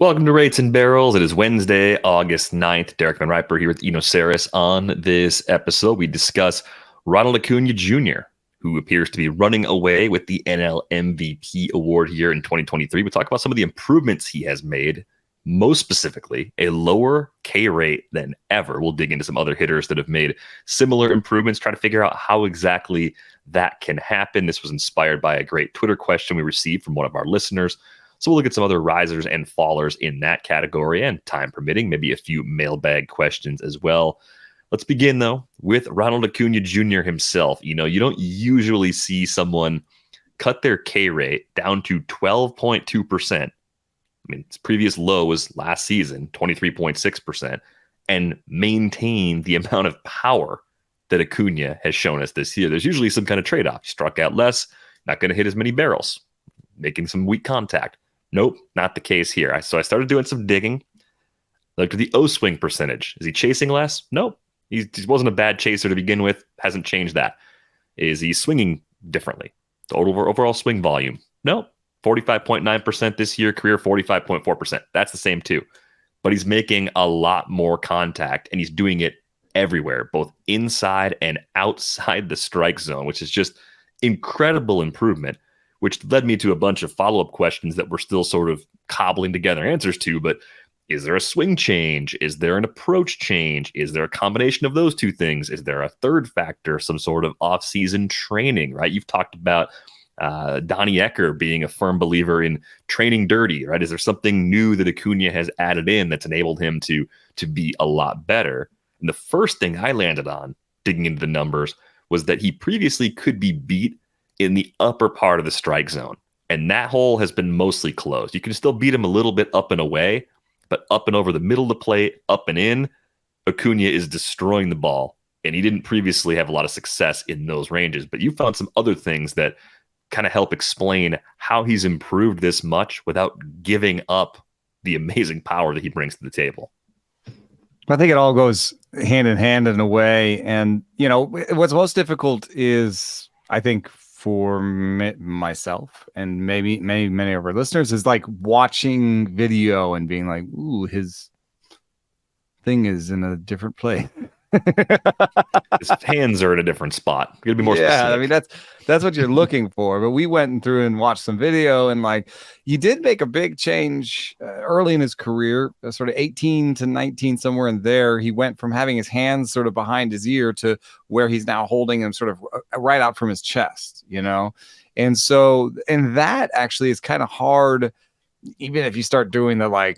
Welcome to Rates and Barrels. It is Wednesday, August 9th. Derek Van Riper here with Eno Saris. On this episode, we discuss Ronald Acuña Jr., who appears to be running away with the NL MVP award here in 2023. We talk about some of the improvements he has made, most specifically, a lower K rate than ever. We'll dig into some other hitters that have made similar improvements, try to figure out how exactly that can happen. This was inspired by a great Twitter question we received from one of our listeners. So we'll look at some other risers and fallers in that category, and time permitting, maybe a few mailbag questions as well. Let's begin, though, with Ronald Acuña Jr. himself. You don't usually see someone cut their K rate down to 12.2%. I mean, its previous low was last season, 23.6%, and maintain the amount of power that Acuña has shown us this year. There's usually some kind of trade-off. He struck out less, not going to hit as many barrels, making some weak contact. Nope, not the case here. So I started doing some digging. Looked at the O-swing percentage. Is he chasing less? Nope. He wasn't a bad chaser to begin with. Hasn't changed that. Is he swinging differently? Total overall swing volume? Nope. 45.9% this year, career 45.4%. That's the same too. But he's making a lot more contact, and he's doing it everywhere, both inside and outside the strike zone, which is just incredible improvement, which led me to a bunch of follow-up questions that we're still sort of cobbling together answers to. But is there a swing change? Is there an approach change? Is there a combination of those two things? Is there a third factor, some sort of off-season training, right? You've talked about Donnie Ecker being a firm believer in training dirty, right? Is there something new that Acuña has added in that's enabled him to be a lot better? And the first thing I landed on, digging into the numbers, was that he previously could be beat in the upper part of the strike zone. And that hole has been mostly closed. You can still beat him a little bit up and away, but up and over the middle of the plate, up and in, Acuña is destroying the ball. And he didn't previously have a lot of success in those ranges. But you found some other things that kind of help explain how he's improved this much without giving up the amazing power that he brings to the table. I think it all goes hand in hand in a way. And, what's most difficult is, I think, for myself and maybe many of our listeners, is like watching video and being like, ooh, his thing is in a different place. His hands are in a different spot. You're gonna be more specific. I mean, that's what you're looking for. But we went through and watched some video, and like, he did make a big change early in his career, sort of 18 to 19, somewhere in there. He went from having his hands sort of behind his ear to where he's now holding them sort of right out from his chest, and that actually is kind of hard. Even if you start doing the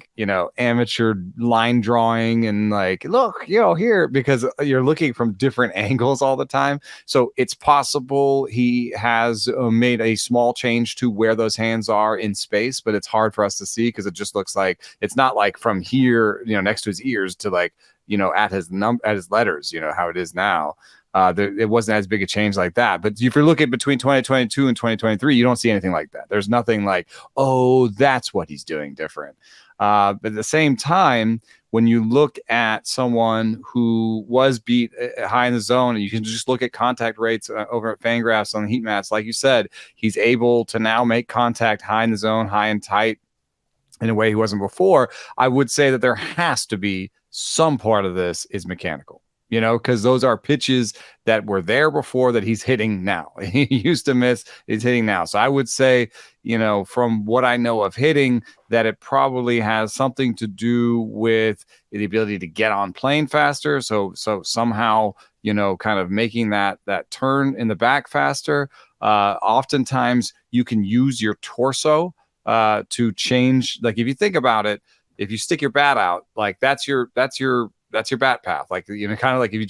amateur line drawing and look, here, because you're looking from different angles all the time. So it's possible he has made a small change to where those hands are in space, but it's hard for us to see because it just looks like it's not like from here, next to his ears to at his letters, how it is now. It wasn't as big a change like that. But if you're looking between 2022 and 2023, you don't see anything like that. There's nothing like, oh, that's what he's doing different. But at the same time, when you look at someone who was beat high in the zone, and you can just look at contact rates over at Fangraphs on the heat mats, like you said, he's able to now make contact high in the zone, high and tight in a way he wasn't before. I would say that there has to be some part of this is mechanical. Because those are pitches that were there before that he's hitting now. He used to miss, he's hitting now. So I would say, from what I know of hitting, that it probably has something to do with the ability to get on plane faster. So somehow, kind of making that turn in the back faster. Oftentimes you can use your torso to change. Like, if you think about it, if you stick your bat out, like that's your bat path. Like, kind of like if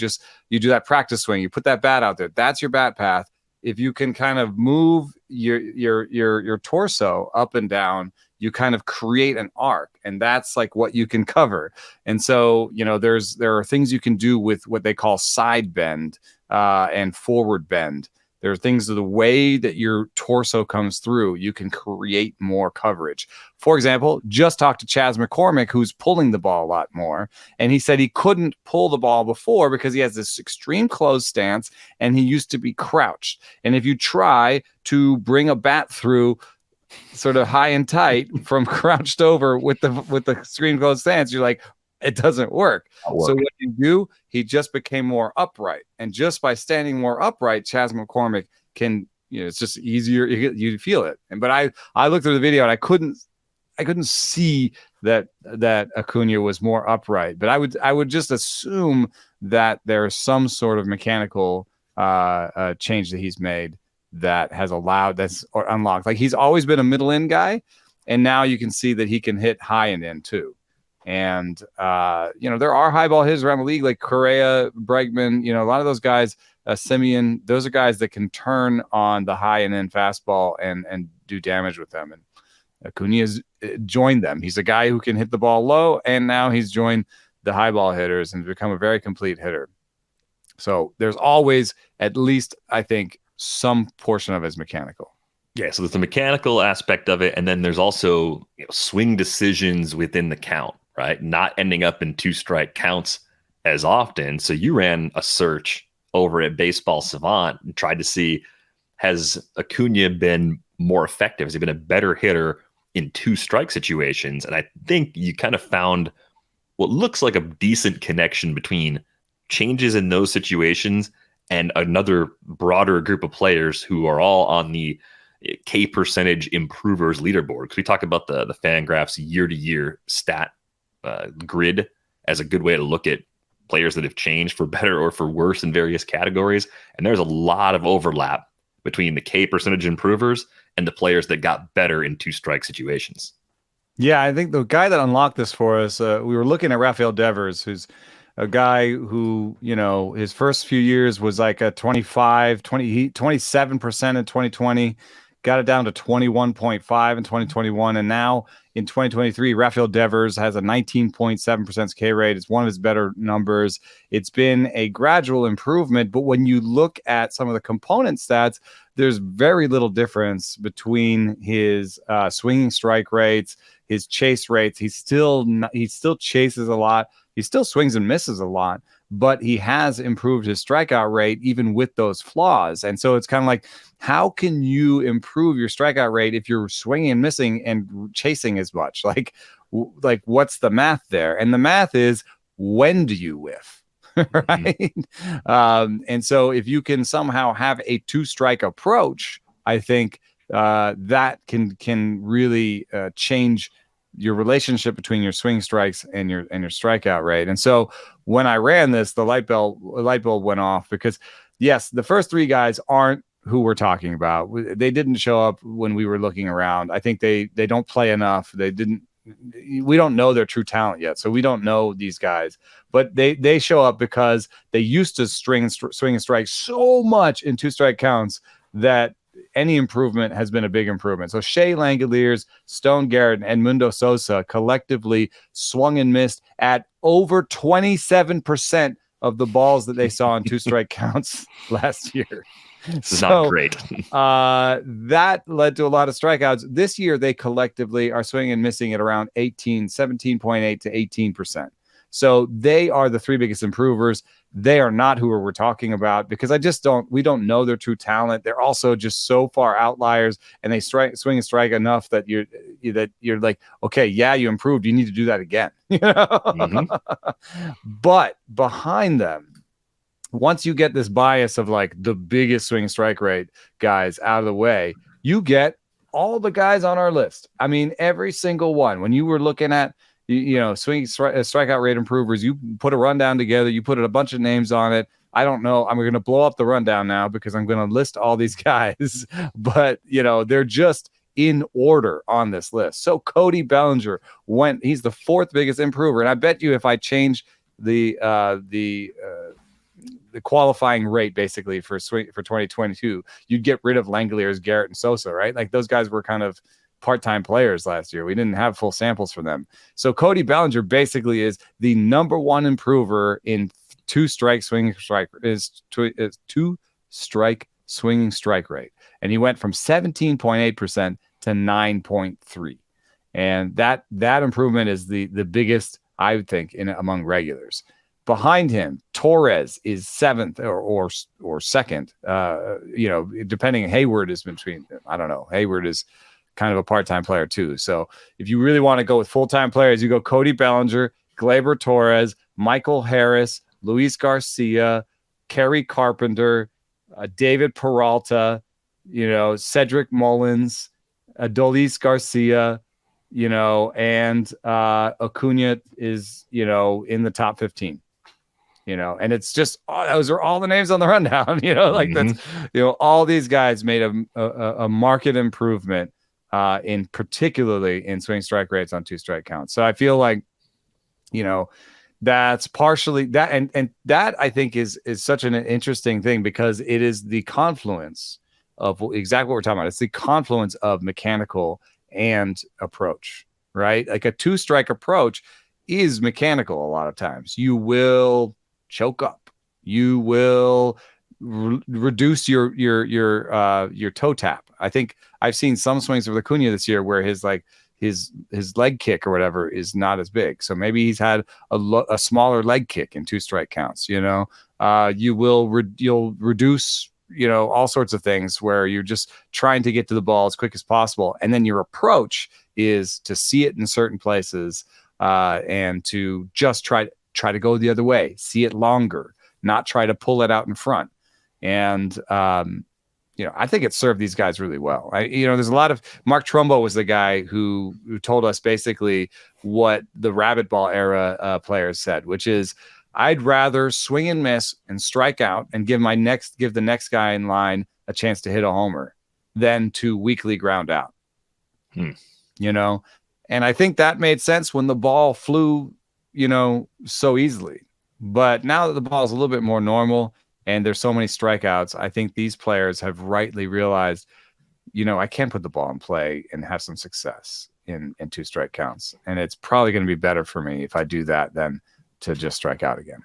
you do that practice swing, you put that bat out there, that's your bat path. If you can kind of move your torso up and down, you kind of create an arc, and that's like what you can cover. And so, there are things you can do with what they call side bend and forward bend. There are things of the way that your torso comes through, you can create more coverage. For example, just talked to Chas McCormick, who's pulling the ball a lot more. And he said he couldn't pull the ball before because he has this extreme closed stance and he used to be crouched. And if you try to bring a bat through sort of high and tight from crouched over with the screen closed stance, you're like, it doesn't work. So what you do, he just became more upright. And just by standing more upright, Chas McCormick can, it's just easier. You feel it. But I looked through the video and I couldn't see that Acuña was more upright. But I would just assume that there's some sort of mechanical change that he's made that has allowed or unlocked. Like, he's always been a middle end guy, and now you can see that he can hit high and end too. And there are high ball hitters around the league like Correa, Bregman, a lot of those guys, Simeon, those are guys that can turn on the high and end fastball and do damage with them. And Acuña has joined them. He's a guy who can hit the ball low, and now he's joined the high ball hitters and become a very complete hitter. So there's always, at least I think, some portion of it is mechanical. Yeah, so there's the mechanical aspect of it, and then there's also swing decisions within the count, right? Not ending up in 2-strike counts as often. So you ran a search over at Baseball Savant and tried to see, has Acuña been more effective? Has he been a better hitter in 2-strike situations? And I think you kind of found what looks like a decent connection between changes in those situations and another broader group of players who are all on the K percentage improvers leaderboard. Because we talk about the Fangraphs year-to-year stat grid as a good way to look at players that have changed for better or for worse in various categories. And there's a lot of overlap between the K percentage improvers and the players that got better in 2-strike situations. Yeah, I think the guy that unlocked this for us, we were looking at Rafael Devers, who's a guy who, his first few years was like a 27% in 2020, got it down to 21.5 in 2021. And now in 2023, Rafael Devers has a 19.7% K rate. It's one of his better numbers. It's been a gradual improvement, but when you look at some of the component stats, there's very little difference between his swinging strike rates, his chase rates. He still chases a lot. He still swings and misses a lot, but he has improved his strikeout rate even with those flaws. And so it's kind of like, how can you improve your strikeout rate if you're swinging and missing and chasing as much? Like what's the math there? And the math is, when do you whiff? Right. And so if you can somehow have a 2-strike approach, I think that can really change your relationship between your swing strikes and your strikeout rate. And so when I ran this, the light bulb went off, because yes, the first 3 guys aren't who we're talking about. They didn't show up when we were looking around. I think they don't play enough. We don't know their true talent yet. So we don't know these guys, but they show up because they used to swing and strike so much in 2-strike counts that any improvement has been a big improvement. So Shea Langoliers, Stone Garrett, and Edmundo Sosa collectively swung and missed at over 27% of the balls that they saw in 2-strike counts last year. This is not great. That led to a lot of strikeouts. This year, they collectively are swinging and missing at around 17.8 to 18%. So they are the 3 biggest improvers. They are not who we're talking about, because we don't know their true talent. They're also just so far outliers, and they swing and strike enough that you're like, okay, yeah, you improved. You need to do that again. But behind them, once you get this bias of like the biggest swing strike rate guys out of the way, you get all the guys on our list. I mean, every single one. When you were looking at swing strikeout rate improvers, you put a rundown together, you put a bunch of names on it. I don't know. I'm going to blow up the rundown now because I'm going to list all these guys, but they're just in order on this list. So Cody Bellinger he's the 4th biggest improver. And I bet you if I change the qualifying rate basically for 2022, you'd get rid of Langoliers, Garrett, and Sosa, right? Like those guys were kind of part-time players last year. We didn't have full samples for them. So Cody Bellinger basically is the number 1 improver in 2-strike swinging strike is 2-strike swinging strike rate. And he went from 17.8% to 9.3. And that improvement is the biggest, I would think, among regulars. Behind him, Torres is 7th or 2nd. Depending, Hayward is between. I don't know. Hayward is kind of a part-time player too. So if you really want to go with full-time players, you go Cody Bellinger, Gleyber Torres, Michael Harris, Luis Garcia, Kerry Carpenter, David Peralta, Cedric Mullins, Adolis Garcia, and Acuña is, in the top 15. And it's just those are all the names on the rundown. That's all these guys made a marked improvement in particularly in swing strike rates on 2-strike counts. So I feel like that's partially that, and that I think is such an interesting thing because it is the confluence of exactly what we're talking about. It's the confluence of mechanical and approach, right? Like a 2-strike approach is mechanical a lot of times. You will choke up. You will reduce your toe tap. I think I've seen some swings of Acuña this year where his leg kick or whatever is not as big. So maybe he's had a smaller leg kick in 2-strike counts. You'll reduce all sorts of things where you're just trying to get to the ball as quick as possible, and then your approach is to see it in certain places and to just try to go the other way, see it longer, not try to pull it out in front. And I think it served these guys really well. There's a lot of Mark Trumbo was the guy who told us basically what the rabbit ball era players said, which is I'd rather swing and miss and strike out and give the next guy in line a chance to hit a homer than to weakly ground out. And I think that made sense when the ball flew, so easily. But now that the ball is a little bit more normal and there's so many strikeouts, I think these players have rightly realized, I can put the ball in play and have some success in 2-strike counts. And it's probably going to be better for me if I do that than to just strike out again.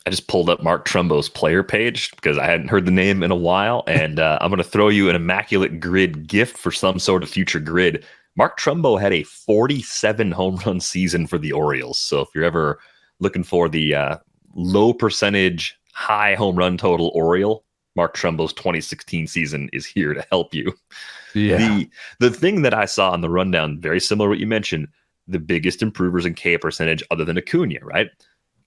I just pulled up Mark Trumbo's player page because I hadn't heard the name in a while. And I'm going to throw you an immaculate grid gift for some sort of future grid. Mark Trumbo had a 47 home run season for the Orioles. So if you're ever looking for the low percentage, high home run total Oriole, Mark Trumbo's 2016 season is here to help you. Yeah. The thing that I saw on the rundown, very similar to what you mentioned, the biggest improvers in K percentage other than Acuña, right?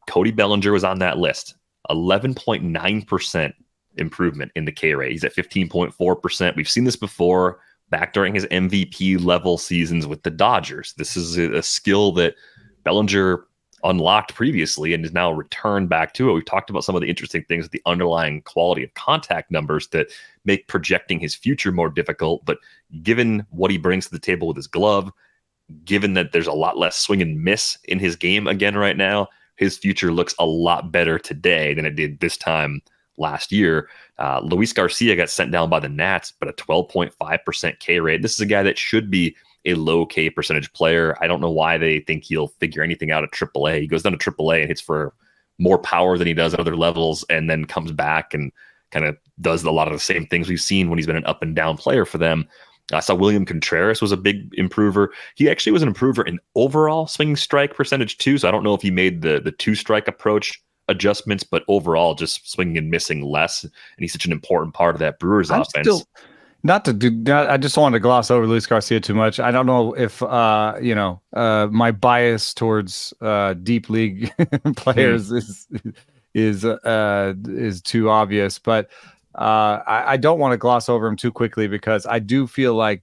Cody Bellinger was on that list. 11.9% improvement in the K rate. He's at 15.4%. We've seen this before back during his MVP level seasons with the Dodgers. This is a skill that Bellinger unlocked previously and is now returned back to it. We've talked about some of the interesting things with the underlying quality of contact numbers that make projecting his future more difficult. But given what he brings to the table with his glove, given that there's a lot less swing and miss in his game again right now, his future looks a lot better today than it did this time last year. Luis Garcia got sent down by the Nats, but a 12.5% K rate. This is a guy that should be a low K percentage player. I don't know why they think he'll figure anything out at AAA. He goes down to AAA and hits for more power than he does at other levels, and then comes back and kind of does a lot of the same things we've seen when he's been an up and down player for them. I saw William Contreras was a big improver. He actually was an improver in overall swing strike percentage too. So I don't know if he made the 2-strike approach adjustments, but overall just swinging and missing less. And he's such an important part of that Brewers offense. I just don't want to gloss over Luis Garcia too much. I don't know if my bias towards deep league players is too obvious, but I don't want to gloss over him too quickly because I do feel like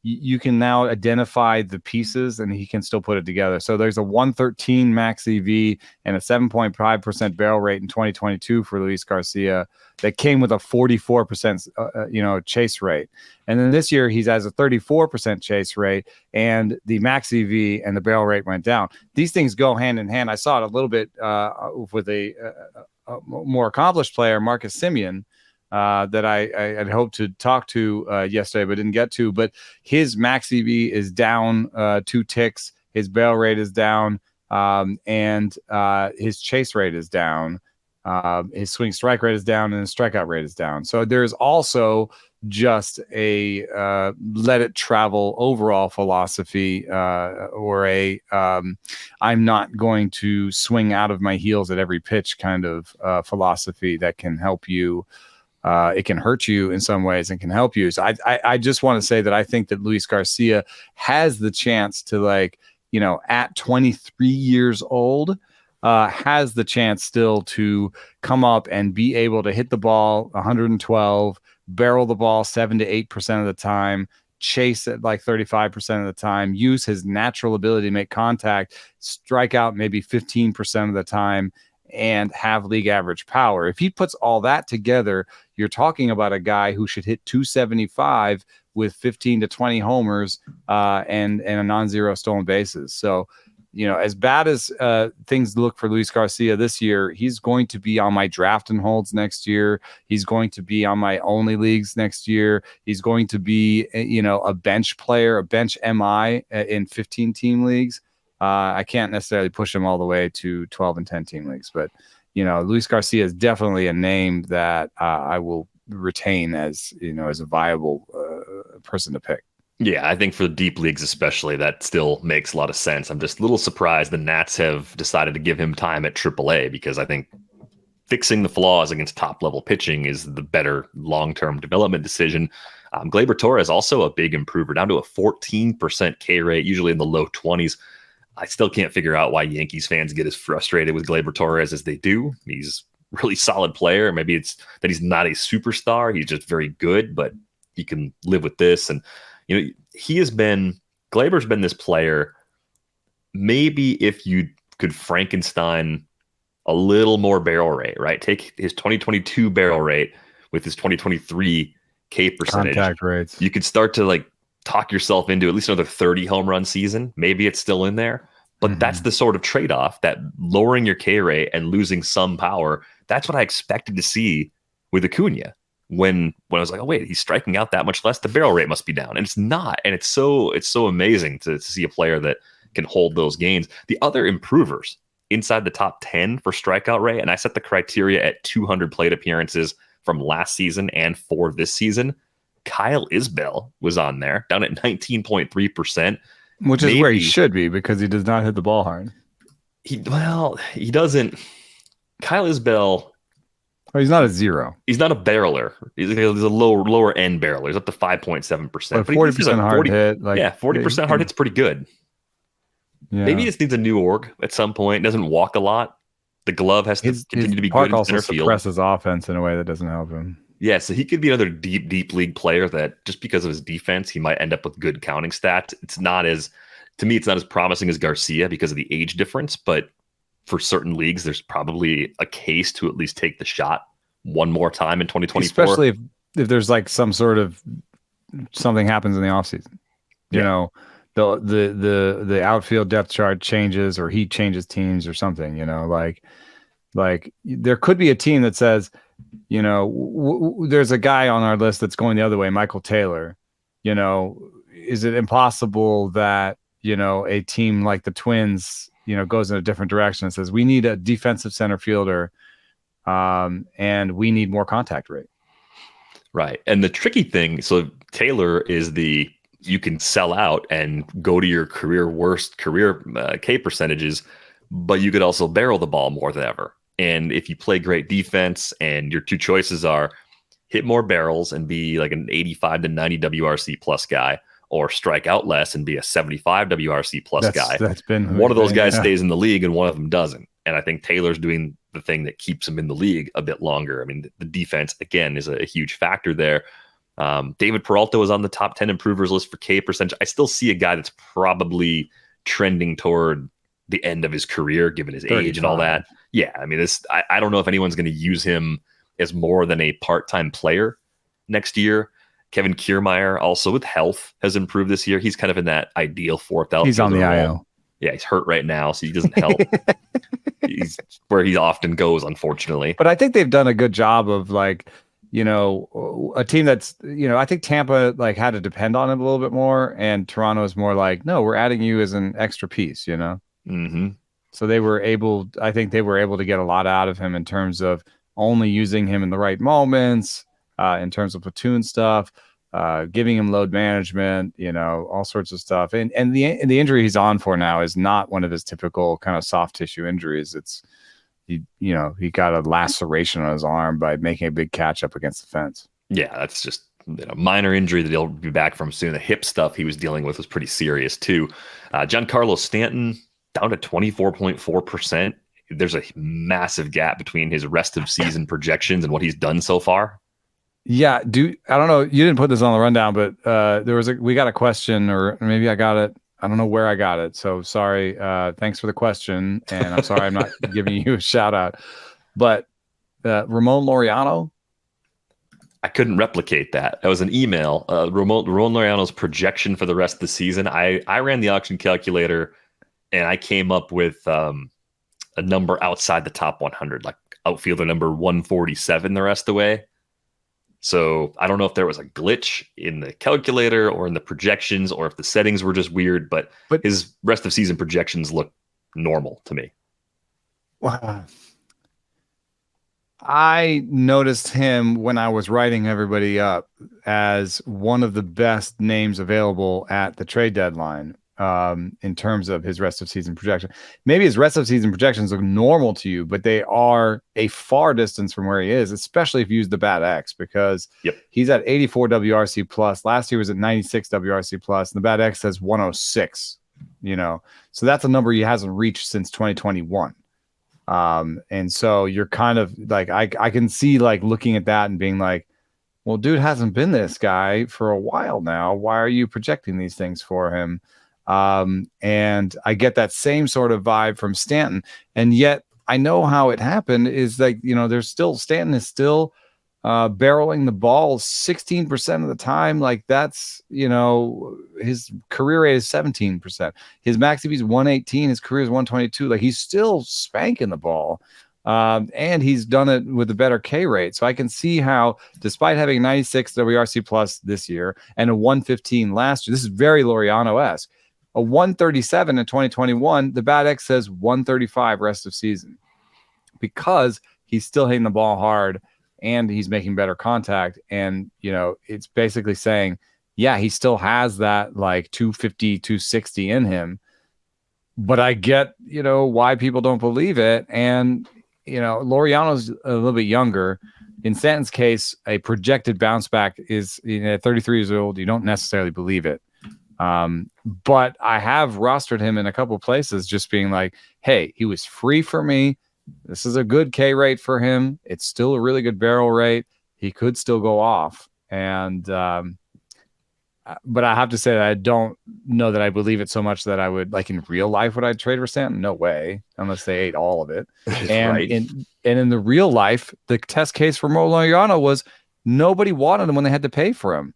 you can now identify the pieces and he can still put it together. So there's a 113 max EV and a 7.5% barrel rate in 2022 for Luis Garcia that came with a 44% chase rate. And then this year he has a 34% chase rate and the max EV and the barrel rate went down. These things go hand in hand. I saw it a little bit with a more accomplished player, Marcus Semien, that I had hoped to talk to yesterday, but didn't get to. But his max EV is down 2 ticks. His barrel rate is down, and his chase rate is down. His swing strike rate is down, and his strikeout rate is down. So there's also just a let it travel overall philosophy, or a I'm not going to swing out of my heels at every pitch kind of philosophy that can help you it can hurt you in some ways and can help you. So I just want to say that I think that Luis Garcia has the chance to, like, you know, at 23 years old, has the chance still to come up and be able to hit the ball 112, barrel the ball 7 to 8% of the time, chase it like 35% of the time, use his natural ability to make contact, strike out maybe 15% of the time, and have league average power. If he puts all that together, you're talking about a guy who should hit 275 with 15 to 20 homers and a non-zero stolen bases. So, you know, as bad as things look for Luis Garcia this year, he's going to be on my draft and holds next year. He's going to be on my only leagues next year. He's going to be, you know, a bench player, a bench MI in 15-team leagues. I can't necessarily push him all the way to 12 and 10-team leagues, but, you know, Luis Garcia is definitely a name that I will retain as, you know, as a viable person to pick. Yeah, I think for the deep leagues especially, that still makes a lot of sense. I'm just a little surprised the Nats have decided to give him time at AAA, because I think fixing the flaws against top-level pitching is the better long-term development decision. Gleyber Torres, also a big improver, down to a 14% K rate, usually in the low 20s. I still can't figure out why Yankees fans get as frustrated with Gleyber Torres as they do. He's a really solid player. Maybe it's that he's not a superstar. He's just very good, but he can live with this. And, you know, Gleyber's been this player, maybe if you could Frankenstein a little more barrel rate, right? Take his 2022 barrel rate with his 2023 K percentage. Contact rates. You could start to, like, talk yourself into at least another 30 home run season. Maybe it's still in there, but that's the sort of trade-off, that lowering your K rate and losing some power. That's what I expected to see with Acuña. When I was like, oh wait, he's striking out that much less, the barrel rate must be down, and it's not. And it's so amazing to see a player that can hold those gains. The other improvers inside the top 10 for strikeout rate, and I set the criteria at 200 plate appearances from last season and for this season. Kyle Isbell was on there, down at 19.3%. Which is where he should be, because he does not hit the ball hard. He doesn't. Kyle Isbell. Oh, he's not a zero. He's not a barreler. He's a lower end barreler. He's up to 5.7%. But 40% hard hit. Like, 40% hard hit's pretty good. Yeah. Maybe he just needs a new org at some point. Doesn't walk a lot. The glove has to continue to be good in center field. Suppresses offense in a way that doesn't help him. Yeah, so he could be another deep league player that, just because of his defense, he might end up with good counting stats. To me, it's not as promising as Garcia because of the age difference, but for certain leagues, there's probably a case to at least take the shot one more time in 2024. Especially if there's like some sort of something happens in the offseason. You know, the outfield depth chart changes, or he changes teams or something, you know, like there could be a team that says, you know, there's a guy on our list that's going the other way, Michael Taylor. You know, is it impossible that, you know, a team like the Twins, you know, goes in a different direction and says, we need a defensive center fielder and we need more contact rate? Right. And the tricky thing, so Taylor is you can sell out and go to your worst career K percentages, but you could also barrel the ball more than ever. And if you play great defense and your two choices are hit more barrels and be like an 85 to 90 WRC plus guy, or strike out less and be a 75 WRC plus guy, that's been one of those guys stays in the league and one of them doesn't. And I think Taylor's doing the thing that keeps him in the league a bit longer. I mean, the defense, again, is a huge factor there. David Peralta was on the top 10 improvers list for K percentage. I still see a guy that's probably trending toward the end of his career, given his age and all that. Yeah, I mean, I don't know if anyone's going to use him as more than a part-time player next year. Kevin Kiermaier, also with health, has improved this year. He's kind of in that ideal fourth outfielder. He's on the IL. Yeah, he's hurt right now, so he doesn't help. He's where he often goes, unfortunately. But I think they've done a good job of, like, you know, a team that's, you know, I think Tampa like had to depend on him a little bit more, and Toronto is more like, no, we're adding you as an extra piece, you know? Mm-hmm. So I think they were able to get a lot out of him in terms of only using him in the right moments, in terms of platoon stuff, giving him load management, you know, all sorts of stuff. And the injury he's on for now is not one of his typical kind of soft tissue injuries. It's, he got a laceration on his arm by making a big catch up against the fence. Yeah, that's just minor injury that he'll be back from soon. The hip stuff he was dealing with was pretty serious too. Giancarlo Stanton down to 24.4%. There's a massive gap between his rest of season projections and what he's done so far. Yeah, I don't know. You didn't put this on the rundown, but we got a question, or maybe I got it. I don't know where I got it. So sorry. Thanks for the question. And I'm sorry I'm not giving you a shout out. But Ramon Laureano? I couldn't replicate that. That was an email. Ramon Laureano's projection for the rest of the season. I ran the auction calculator and I came up with a number outside the top 100, like outfielder number 147 the rest of the way. So I don't know if there was a glitch in the calculator or in the projections or if the settings were just weird, but his rest of season projections look normal to me. Wow. I noticed him when I was writing everybody up as one of the best names available at the trade deadline in terms of his rest of season projection. Maybe his rest of season projections look normal to you, but they are a far distance from where he is, especially if you use the BAT X, because he's at 84 WRC plus. Last year was at 96 WRC plus, and the BAT X says 106. So that's a number he hasn't reached since 2021. And so you're kind of like, I can see like looking at that and being like, well, dude hasn't been this guy for a while now. Why are you projecting these things for him? And I get that same sort of vibe from Stanton. And yet I know how it happened is like, Stanton is still barreling the ball 16% of the time. Like that's, his career rate is 17%. His max EV is 118. His career is 122. Like he's still spanking the ball. And he's done it with a better K rate. So I can see how, despite having 96 WRC plus this year and a 115 last year, this is very Laureano-esque. A 137 in 2021, the BAT X says 135 rest of season because he's still hitting the ball hard and he's making better contact. And, it's basically saying, yeah, he still has that like 250, 260 in him. But I get, why people don't believe it. And, Laureano's a little bit younger. In Stanton's case, a projected bounce back is at 33 years old. You don't necessarily believe it. But I have rostered him in a couple of places just being like, hey, he was free for me. This is a good K rate for him. It's still a really good barrel rate. He could still go off. And, but I have to say that I don't know that I believe it so much that I would, like in real life, would I trade for Stanton? No way, unless they ate all of it. And right. in the real life, the test case for Laureano was nobody wanted him when they had to pay for him.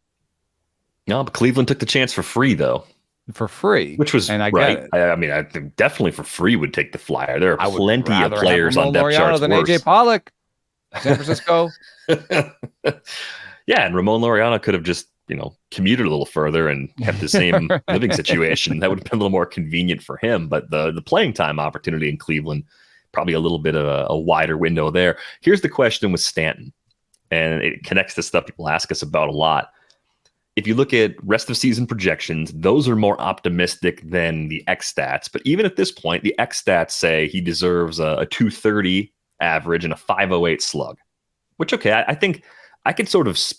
No, but Cleveland took the chance for free, though. For free, which was and I right. get it. I mean, I think definitely for free would take the flyer. There are plenty of players on depth Laureano charts than worse. AJ Pollock, San Francisco. Yeah, and Ramon Laureano could have just commuted a little further and kept the same living situation. That would have been a little more convenient for him. But the playing time opportunity in Cleveland, probably a little bit of a wider window there. Here's the question with Stanton, and it connects to stuff people ask us about a lot. If you look at rest of season projections, those are more optimistic than the xStats. But even at this point, the xStats say he deserves a 230 average and a 508 slug, which, okay, I think I could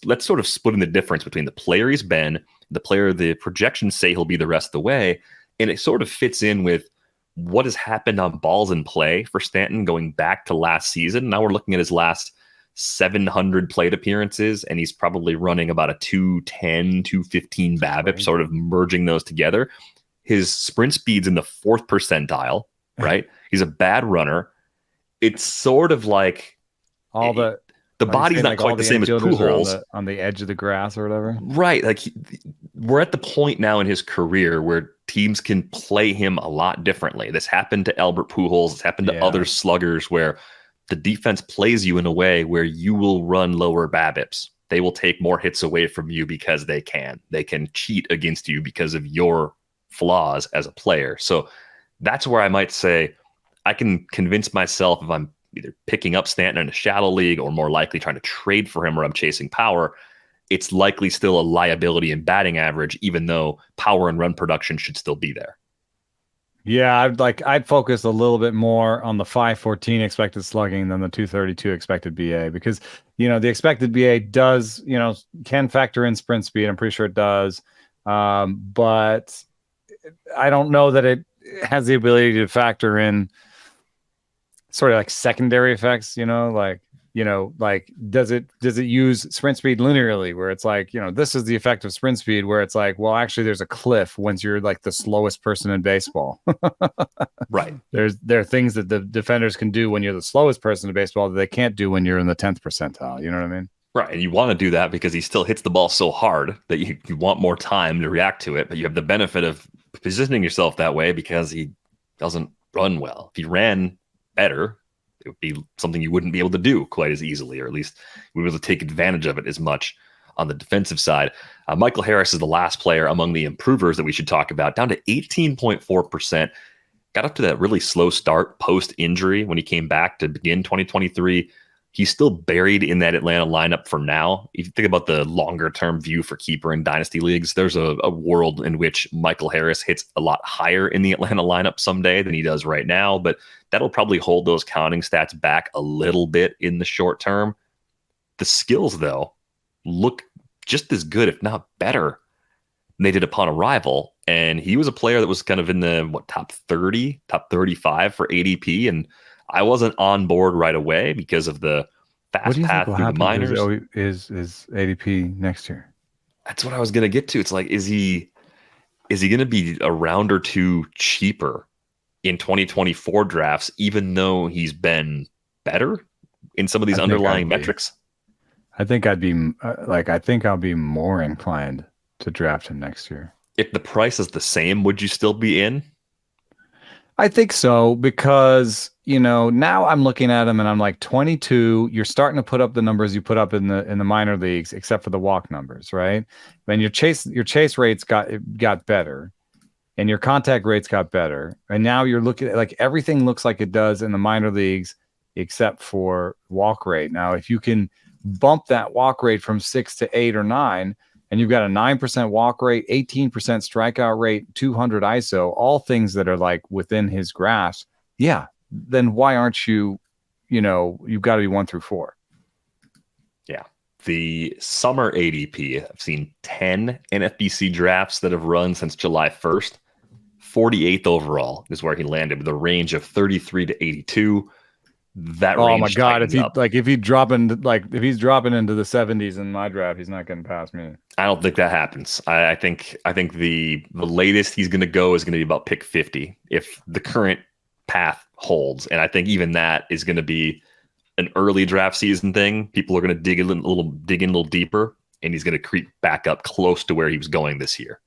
let's sort of split in the difference between the player he's been, the player the projections say he'll be the rest of the way. And it sort of fits in with what has happened on balls in play for Stanton going back to last season. Now we're looking at his last 700 plate appearances, and he's probably running about a 210, 215 BABIP, sort of merging those together. His sprint speed's in the 4th percentile, right? He's a bad runner. It's sort of like the body's not quite the same as Pujols. On the edge of the grass or whatever. Right. Like we're at the point now in his career where teams can play him a lot differently. This happened to Albert Pujols. It's happened to other sluggers where the defense plays you in a way where you will run lower BABIPs. They will take more hits away from you because they can. They can cheat against you because of your flaws as a player. So that's where I might say I can convince myself if I'm either picking up Stanton in a shadow league or more likely trying to trade for him or I'm chasing power, it's likely still a liability in batting average, even though power and run production should still be there. Yeah, I'd focus a little bit more on the 514 expected slugging than the 232 expected BA, because the expected BA does can factor in sprint speed. I'm pretty sure it does, but I don't know that it has the ability to factor in sort of like secondary effects. Like does it use sprint speed linearly, where it's like, this is the effect of sprint speed, where it's like, well, actually there's a cliff once you're like the slowest person in baseball. Right. There are things that the defenders can do when you're the slowest person in baseball that they can't do when you're in the 10th percentile. You know what I mean? Right. And you want to do that because he still hits the ball so hard that you want more time to react to it, but you have the benefit of positioning yourself that way because he doesn't run well. If he ran better, it would be something you wouldn't be able to do quite as easily, or at least we would be able to take advantage of it as much on the defensive side. Michael Harris is the last player among the improvers that we should talk about, down to 18.4%. Got up to that really slow start post-injury when he came back to begin 2023. He's still buried in that Atlanta lineup for now. If you think about the longer-term view for keeper in dynasty leagues, there's a world in which Michael Harris hits a lot higher in the Atlanta lineup someday than he does right now, but that'll probably hold those counting stats back a little bit in the short term. The skills, though, look just as good, if not better, than they did upon arrival. And he was a player that was kind of in the top 30, top 35 for ADP, and I wasn't on board right away because of the fast path through the minors. Is ADP next year? That's what I was going to get to. It's like, is he going to be a round or two cheaper in 2024 drafts, even though he's been better in some of these underlying metrics? I think I'd be I think I'll be more inclined to draft him next year. If the price is the same, would you still be in? I think so, because now I'm looking at him and I'm like, 22. You're starting to put up the numbers you put up in the minor leagues, except for the walk numbers, right? And your chase rates got better, and your contact rates got better, and now you're looking at like everything looks like it does in the minor leagues except for walk rate. Now, if you can bump that walk rate from 6 to 8 or 9. And you've got a 9% walk rate, 18% strikeout rate, 200 ISO, all things that are like within his grasp. Yeah. Then why aren't you've got to be 1 through 4. Yeah. The summer ADP, I've seen 10 NFBC drafts that have run since July 1st. 48th overall is where he landed, with a range of 33 to 82. That oh my god! If he's dropping into the 70s in my draft, he's not getting past me. I don't think that happens. I think the latest he's going to go is going to be about pick 50 if the current path holds, and I think even that is going to be an early draft season thing. People are going to dig in a little deeper, and he's going to creep back up close to where he was going this year.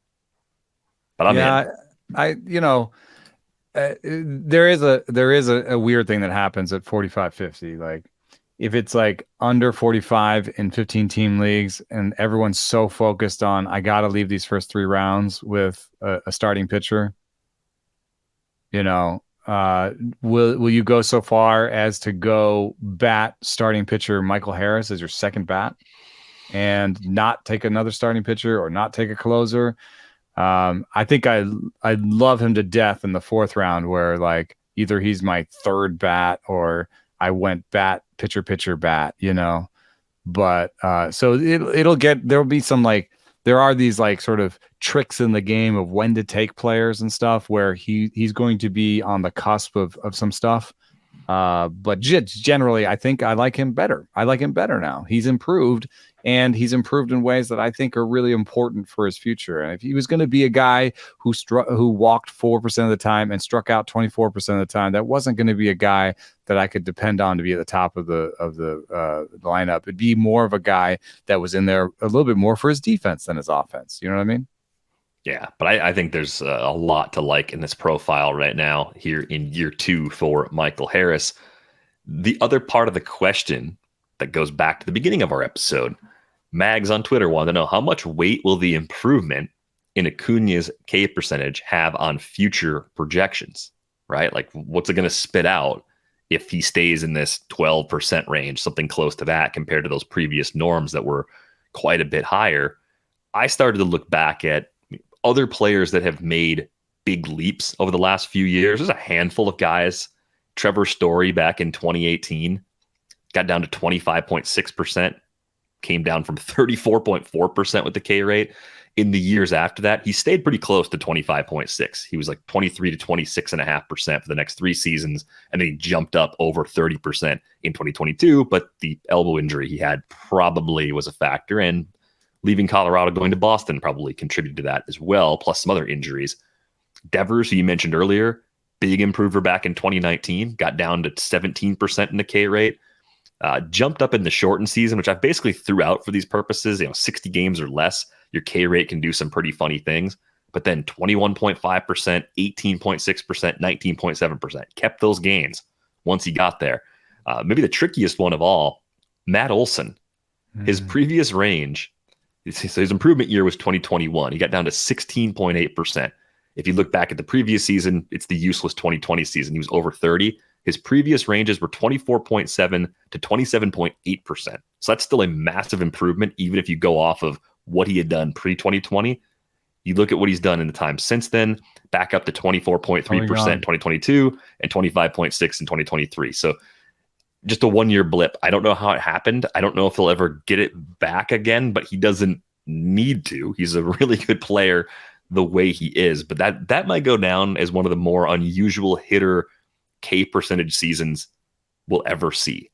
But there is a weird thing that happens at 45-50. Like if it's like under 45 in 15 team leagues and everyone's so focused on, I got to leave these first 3 rounds with a starting pitcher, will you go so far as to go bat starting pitcher Michael Harris as your second bat and not take another starting pitcher or not take a closer? I think I love him to death in the 4th round, where like either he's my 3rd bat or I went bat pitcher bat, but so there'll be some like, there are these like sort of tricks in the game of when to take players and stuff where he's going to be on the cusp of some stuff. But generally, I think I like him better. I like him better now. He's improved, and he's improved in ways that I think are really important for his future. And if he was going to be a guy who walked 4% of the time and struck out 24% of the time, that wasn't going to be a guy that I could depend on to be at the top of the lineup. It'd be more of a guy that was in there a little bit more for his defense than his offense. You know what I mean? Yeah, but I think there's a lot to like in this profile right now here in year 2 for Michael Harris. The other part of the question that goes back to the beginning of our episode, Mags on Twitter wanted to know, how much weight will the improvement in Acuña's K percentage have on future projections, right? Like, what's it going to spit out if he stays in this 12% range, something close to that compared to those previous norms that were quite a bit higher? I started to look back at other players that have made big leaps over the last few years. There's a handful of guys. Trevor Story back in 2018 got down to 25.6%, came down from 34.4% with the K rate. In the years after that, he stayed pretty close to 25.6. He was like 23 to 26.5% for the next 3 seasons, and then he jumped up over 30% in 2022. But the elbow injury he had probably was a factor, and leaving Colorado, going to Boston probably contributed to that as well, plus some other injuries. Devers, who you mentioned earlier, big improver back in 2019, got down to 17% in the K rate. Jumped up in the shortened season, which I basically threw out for these purposes. 60 games or less, your K rate can do some pretty funny things. But then 21.5%, 18.6%, 19.7%, kept those gains once he got there. Maybe the trickiest one of all, Matt Olson. His previous range, so his improvement year was 2021. He got down to 16.8%. If you look back at the previous season, it's the useless 2020 season. He was over 30. His previous ranges were 24.7 to 27.8%. So that's still a massive improvement, even if you go off of what he had done pre-2020. You look at what he's done in the time since then, back up to 24.3% in 2022 and 25.6 in 2023. So just a one-year blip. I don't know how it happened. I don't know if he'll ever get it back again, but he doesn't need to. He's a really good player the way he is. But that might go down as one of the more unusual hitter K percentage seasons we'll ever see,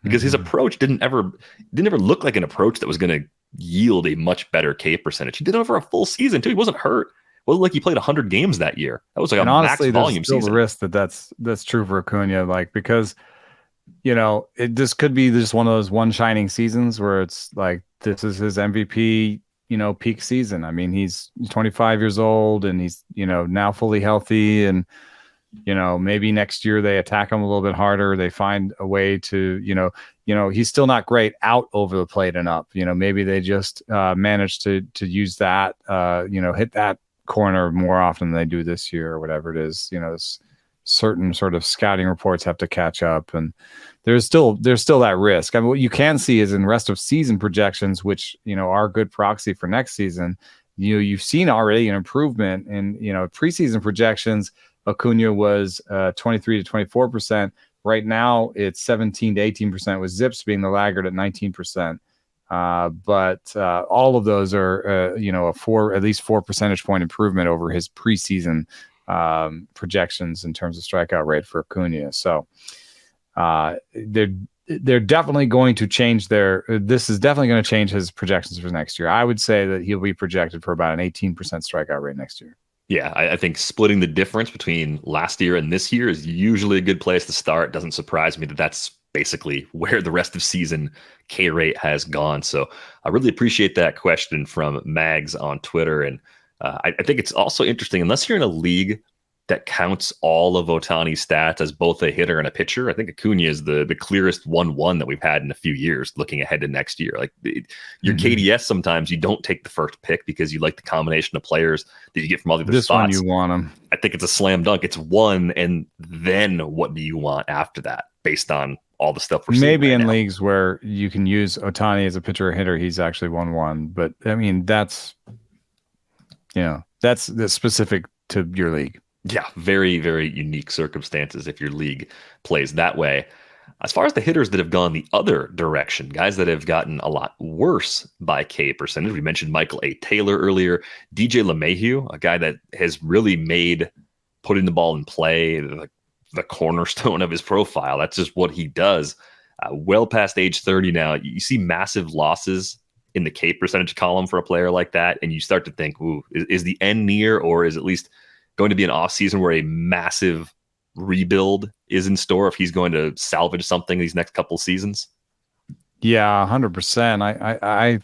because his approach didn't ever look like an approach that was going to yield a much better K percentage. He did it over a full season too. He wasn't hurt. It wasn't like he played 100 games that year. That was like and a honestly, max volume season. The risk that's true for Acuña, because this could be just one of those one shining seasons where it's like this is his MVP peak season. I mean, he's 25 years old and he's now fully healthy, and maybe next year they attack him a little bit harder. They find a way to, he's still not great out over the plate and up. Maybe they just manage to use that, hit that corner more often than they do this year or whatever it is. Certain sort of scouting reports have to catch up, and there's still that risk. I mean, what you can see is in rest of season projections, which are a good proxy for next season. You've seen already an improvement in preseason projections. Acuña was 23 to 24%. Right now, it's 17 to 18%, with Zips being the laggard at 19%. But all of those are, at least 4 percentage point improvement over his preseason projections in terms of strikeout rate for Acuña. So they're definitely going to change this is definitely going to change his projections for next year. I would say that he'll be projected for about an 18% strikeout rate next year. Yeah, I think splitting the difference between last year and this year is usually a good place to start. Doesn't surprise me that that's basically where the rest of season K rate has gone. So I really appreciate that question from Mags on Twitter. And I think it's also interesting, unless you're in a league that counts all of Ohtani's stats as both a hitter and a pitcher. I think Acuña is the clearest 1-1 that we've had in a few years looking ahead to next year. Like your KDS, sometimes you don't take the first pick because you like the combination of players that you get from all the other spots. This one you want them. I think it's a slam dunk. It's one, and then what do you want after that based on all the stuff we're seeing maybe right in now. Leagues where you can use Ohtani as a pitcher or hitter, he's actually 1-1. But I mean, that's specific to your league. Yeah, very, very unique circumstances if your league plays that way. As far as the hitters that have gone the other direction, guys that have gotten a lot worse by K percentage, we mentioned Michael A. Taylor earlier, DJ LeMahieu, a guy that has really made putting the ball in play the cornerstone of his profile. That's just what he does. Well past age 30 now, you see massive losses in the K percentage column for a player like that, and you start to think, ooh, is the end near, or is at least going to be an off season where a massive rebuild is in store if he's going to salvage something these next couple seasons? Yeah, 100%.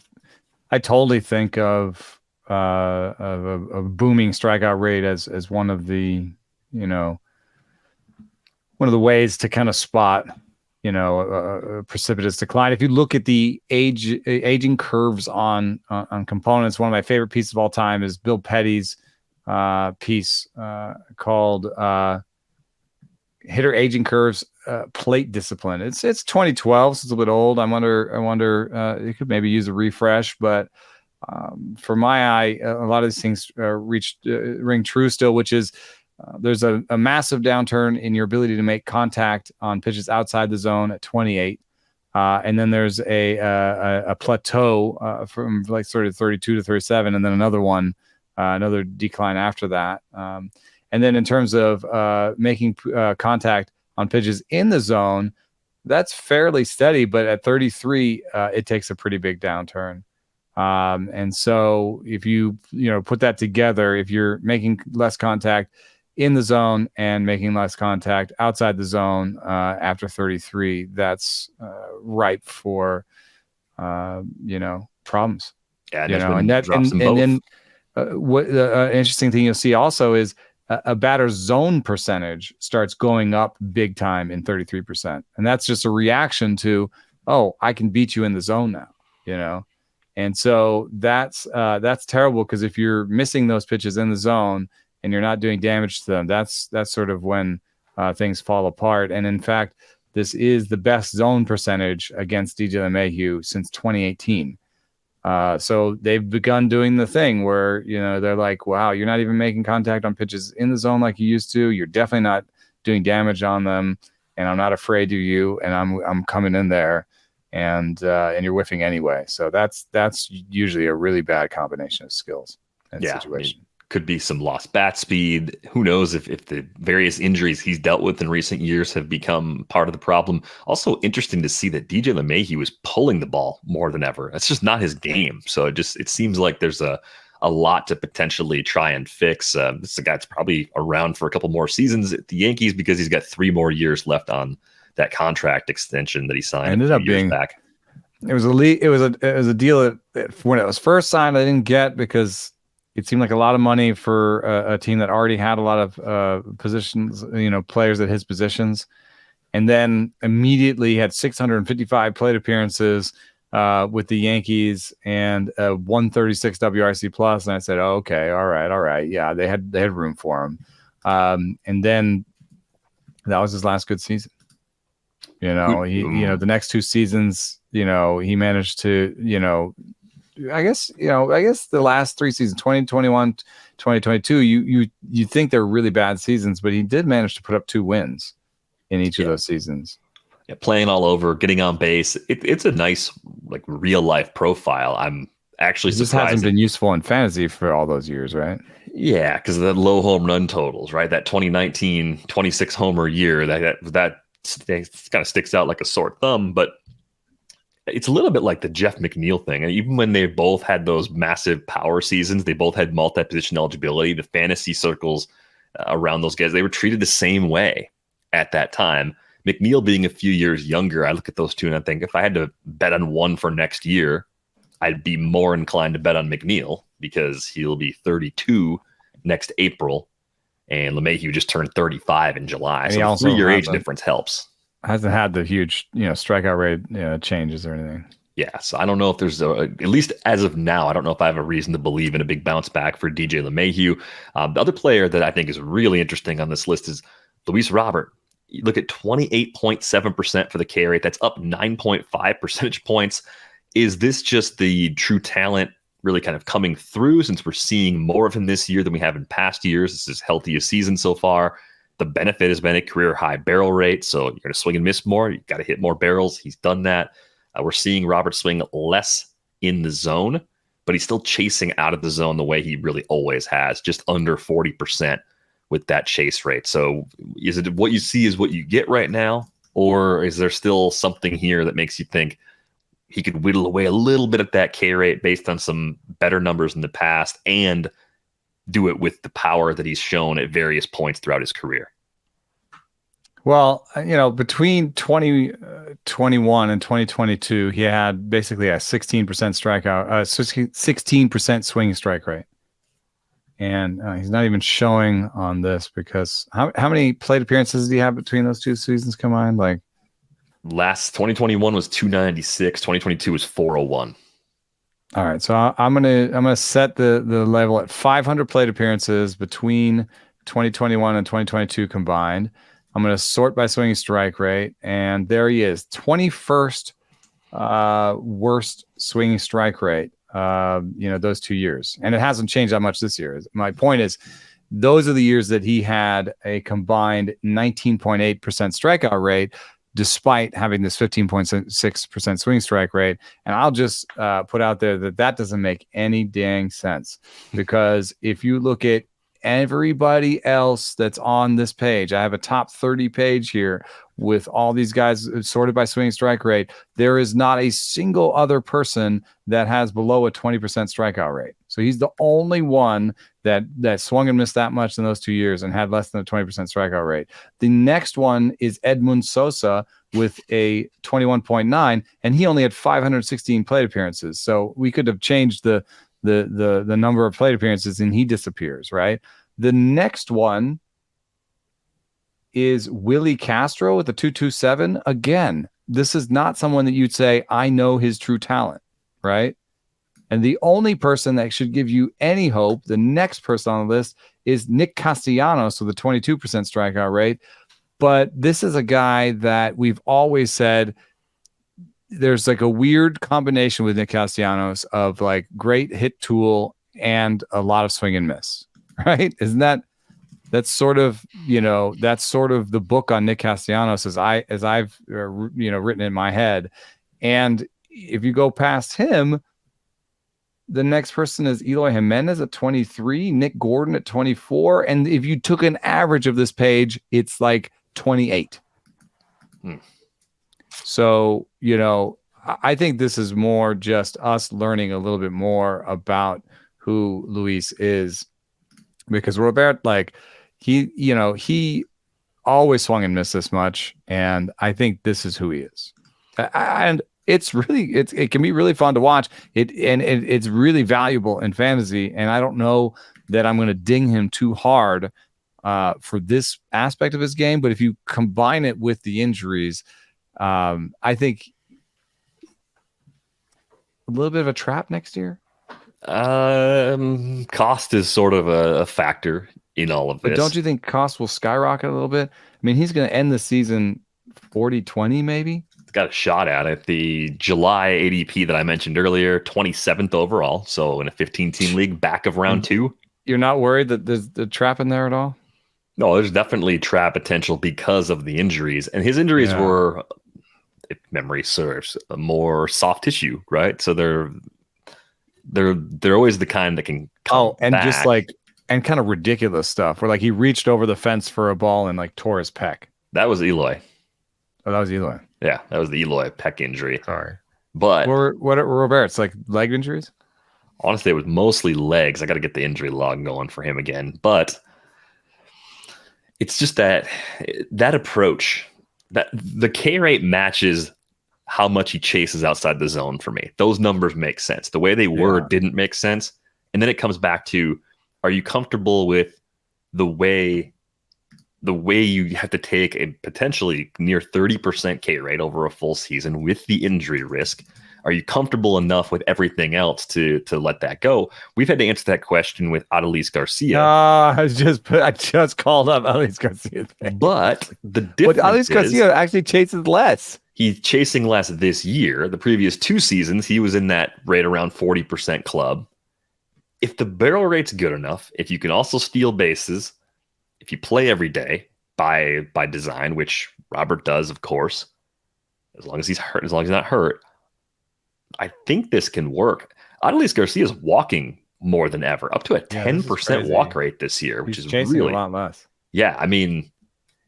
I totally think of a booming strikeout rate as one of the ways to kind of spot a precipitous decline. If you look at the aging curves on components, one of my favorite pieces of all time is Bill Petty's piece called Hitter Aging Curves, Plate Discipline. It's 2012, so it's a bit old. I wonder it could maybe use a refresh, but for my eye, a lot of these things ring true still, which is there's a massive downturn in your ability to make contact on pitches outside the zone at 28. And then there's a plateau from like sort of 32 to 37, and then another decline after that. And then in terms of making contact on pitches in the zone, that's fairly steady, but at 33, it takes a pretty big downturn. And so if you put that together, if you're making less contact in the zone and making less contact outside the zone after 33, that's ripe for problems. Yeah, and then what interesting thing you'll see also is a batter's zone percentage starts going up big time in 33%, and that's just a reaction to, oh, I can beat you in the zone now, and so that's terrible, because if you're missing those pitches in the zone and you're not doing damage to them, that's sort of when things fall apart. And in fact, this is the best zone percentage against DJ LeMahieu since 2018. So they've begun doing the thing where, they're like, wow, you're not even making contact on pitches in the zone like you used to. You're definitely not doing damage on them, and I'm not afraid of you, and I'm coming in there, and you're whiffing anyway. So that's usually a really bad combination of skills and situation. Could be some lost bat speed. Who knows if the various injuries he's dealt with in recent years have become part of the problem. Also interesting to see that DJ LeMahieu was pulling the ball more than ever. That's just not his game. So it seems like there's a lot to potentially try and fix. This is a guy that's probably around for a couple more seasons at the Yankees, because he's got 3 more years left on that contract extension that he signed. Ended up being back. It was a deal that when it was first signed, I didn't get, because it seemed like a lot of money for a team that already had a lot of positions, players at his positions. And then immediately had 655 plate appearances with the Yankees and a 136 WRC plus. And I said, oh, okay, all right. Yeah, they had room for him. And then that was his last good season. The next 2 seasons, he managed to, I guess the last 3 seasons, 2021, 2022, you think they're really bad seasons, but he did manage to put up 2 wins in each of those seasons. Yeah, playing all over, getting on base. It's a nice, like, real life profile. I'm actually surprised. This hasn't been useful in fantasy for all those years, right? Yeah, because of the low home run totals, right? That 2019 26 homer year, that kind of sticks out like a sore thumb, but it's a little bit like the Jeff McNeil thing. And even when they both had those massive power seasons, they both had multi-position eligibility. The fantasy circles around those guys, they were treated the same way at that time. McNeil being a few years younger, I look at those two and I think, if I had to bet on one for next year, I'd be more inclined to bet on McNeil, because he'll be 32 next April, and LeMahieu just turned 35 in July. And so the 3-year age difference helps. Hasn't had the huge, strikeout rate changes or anything. Yeah, so I don't know if there's at least as of now, I don't know if I have a reason to believe in a big bounce back for DJ LeMahieu. The other player that I think is really interesting on this list is Luis Robert. You look at 28.7% for the K rate. That's up 9.5 percentage points. Is this just the true talent really kind of coming through, since we're seeing more of him this year than we have in past years? This is his healthiest season so far. The benefit has been a career high barrel rate. So you're going to swing and miss more. You've got to hit more barrels. He's done that. We're seeing Robert swing less in the zone, but he's still chasing out of the zone the way he really always has, just under 40% with that chase rate. So is it what you see is what you get right now? Or is there still something here that makes you think he could whittle away a little bit at that K rate based on some better numbers in the past and do it with the power that he's shown at various points throughout his career? Well, between 2021 and 2022, he had basically a 16% strikeout, 16% swinging strike rate. And he's not even showing on this, because how many plate appearances did he have between those 2 seasons combined? Like, last 2021 was 296, 2022 was 401. All right, so I'm gonna set the level at 500 plate appearances between 2021 and 2022 combined. I'm gonna sort by swinging strike rate, and there he is, 21st worst swinging strike rate those 2 years, and it hasn't changed that much this year. My point is, those are the years that he had a combined 19.8% strikeout rate, despite having this 15.6% swing strike rate. And I'll just put out there that doesn't make any dang sense, because if you look at everybody else that's on this page, I have a top 30 page here with all these guys sorted by swing strike rate. There is not a single other person that has below a 20% strikeout rate. So he's the only one that swung and missed that much in those 2 years and had less than a 20% strikeout rate. The next one is Edmund Sosa with a 21.9, and he only had 516 plate appearances. So we could have changed the number of plate appearances and he disappears, right? The next one is Willie Castro with a 227. Again, this is not someone that you'd say, I know his true talent, right? And the only person that should give you any hope, the next person on the list, is Nick Castellanos with a 22% strikeout rate. But this is a guy that we've always said there's like a weird combination with Nick Castellanos of like great hit tool and a lot of swing and miss, right? Isn't that's sort of the book on Nick Castellanos as I've written in my head. And if you go past him, the next person is Eloy Jimenez at 23, Nick Gordon at 24. And if you took an average of this page, it's like 28. So, I think this is more just us learning a little bit more about who Luis is, because Robert, like he always swung and missed this much. And I think this is who he is. And it's really, it can be really fun to watch it's really valuable in fantasy. And I don't know that I'm going to ding him too hard for this aspect of his game. But if you combine it with the injuries, I think a little bit of a trap next year. Cost is sort of a factor in all of this. But don't you think cost will skyrocket a little bit? I mean, he's going to end the season 40-20 maybe. It's got a shot at it. The July ADP that I mentioned earlier, 27th overall. So in a 15-team league, back of round 2. You're not worried that there's the trap in there at all? No, there's definitely trap potential because of the injuries. And his injuries were, if memory serves, more soft tissue, right? So they're always the kind that can come back. Just like, and kind of ridiculous stuff where like he reached over the fence for a ball and like tore his pec. That was Eloy. Oh, that was Eloy. Yeah, that was the Eloy pec injury. Sorry. But what are Robert's like leg injuries? Honestly, it was mostly legs. I got to get the injury log going for him again. But it's just that approach, that the K rate matches how much he chases outside the zone for me. Those numbers make sense. The way they were didn't make sense. And then it comes back to, are you comfortable with the way you have to take a potentially near 30% K rate over a full season with the injury risk? Are you comfortable enough with everything else to let that go? We've had to answer that question with Adolis Garcia. I just called up Adolis Garcia. But the difference Adolis Garcia actually chases less. He's chasing less this year. The previous 2 seasons, he was in that right around 40% club. If the barrel rate's good enough, if you can also steal bases, if you play every day by design, which Robert does, of course, as long as he's hurt, as long as he's not hurt, I think this can work. Adolis Garcia is walking more than ever, up to a 10% walk rate this year, which is chasing really a lot less. Yeah, I mean,